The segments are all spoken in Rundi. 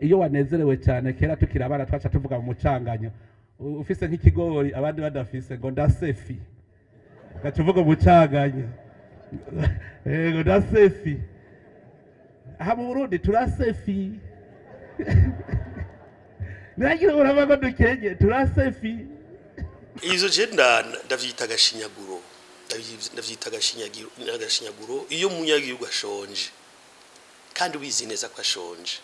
iyo wanezerewe cyane kera tukiri abana twaca tuvuga mu mucanganyo ufise nk'ikigori abandi badafise ngo ndasefi gaca uvuga mu mucanganyo ngo ndasefi aha mu Burundi turasefi nagira uravuga dukenye turasefi izo jenda ndavyita agashinyaguro agashinyaguro iyo munyagihugu ashonje kandi wizi neza ko ashonje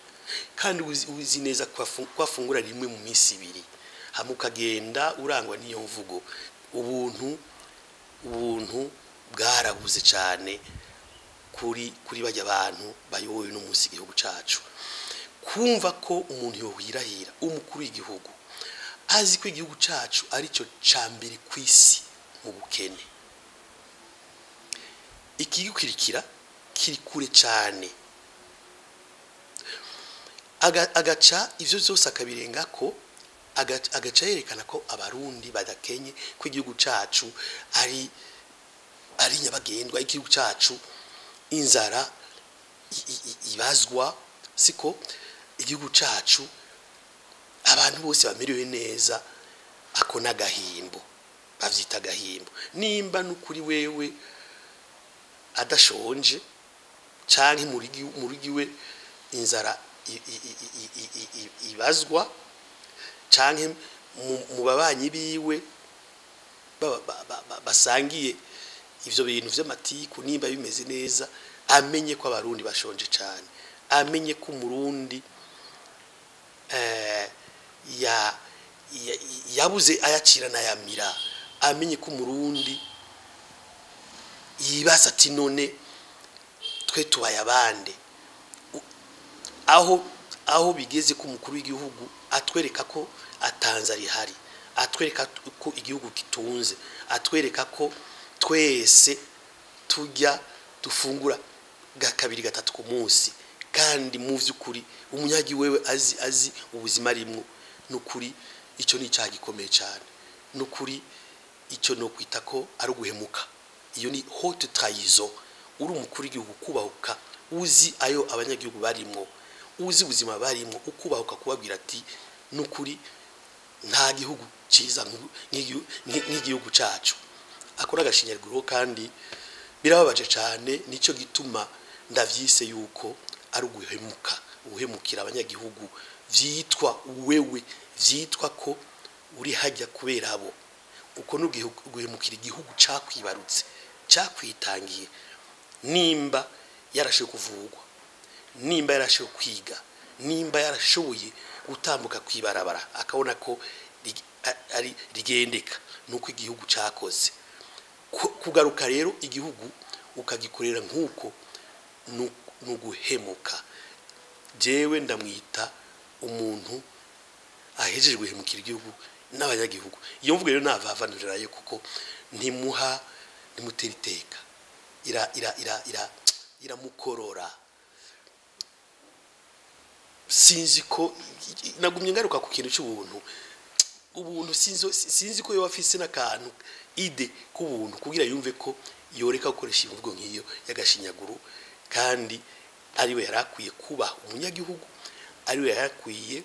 kandi wizi neza ko afungura rimwe mu minsi ibiri hamukagenda urangwa niyo mvugo ubuntu bwarabuze cyane kuri bajya abantu bayoboye no munsi igihugu cacu kumva ko umuntu yohirahira umukuru w'igihugu azi ko igihugu cacu ari cyo cambere kwisi mu bukene ikigukurikira kiri kure cyane agaca ivyo byose akabirenga ko agaca yerekana ko abarundi badakenye ko igihugu cacu ari nyabagendwa igihugu cacu inzara ibazwa siko igihugu cacu abantu bose bamerewe neza ako nagahimbo bavyita gahimbo nimba nukuri wewe adashonje canke murigi we inzara ibazwa canke mu babanyi biwe basangiye ivyo bintu vy'amatiku nimba bimeze neza amenye ko abarundi bashonje cyane amenye ko umurundi yabuze ayacira nayamira amenye ko umurundi yibaza ati none twe tubaye abande aho bigeze ko umukuru w'igihugu atwereka ko atanza rihari atwereka ko igihugu kitunze atwereka ko twese tujya dufungura kabiri gatatu ku munsi kandi mu vy'ukuri umunyagi wewe azi ubuzima rimwe n'ukuri icyo ni cyaha gikomeye cyane n'ukuri icyo no kwita ko ari uguhemuka iyo ni haute trahison uri umukuru w'igihugu kubahuka uzi ayo abanyagihugu barimo uzi ubuzima barimo ukubahuka kubabwira ati n'ukuri nta gihugu ciza nk'igihugu cacu akora agashinyaguro kandi birababaje cyane nico gituma ndavyise yuko ari uguhemukira abanyagihugu vyitwa wewe vyitwa ko uri hajya kubera abo uko n'uguhemukira igihugu cakwibarutse cakwitangiye nimba yarashoboye kuvugwa nimba yarashoboye kwiga nimba yarashoboye gutambuka kwibarabara akabona ko ari rigendeka nuko igihugu cakoze kugaruka rero igihugu ukagikorera nkuko nuguhemuka jewe ndamwita umuntu ahejeje guhemukira igihugu n'abanyagihugu iyo mvugo rero navavanurirayo kuko nimutera iteka iramukorora sinzi ko nagumye ngaruka ku kintu cy'ubuntu ubuntu sinzi ko yo afise n'akantu ide kubuntu kugira yumve ko yoreka gukoresha imvugo nk'iyo y'agashinyaguro kandi ariwe yarakwiye kuba umunyagihugu ariwe yarakwiye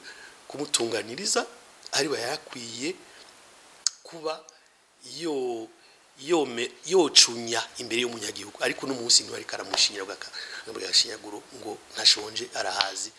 kumutunganiriza ariwe yarakwiye kuba yocunya imbere y'umunyagihugu ariko n'umunsi ntwari karamushinyira bw'agashinyaguro ngo ntashonje arahazi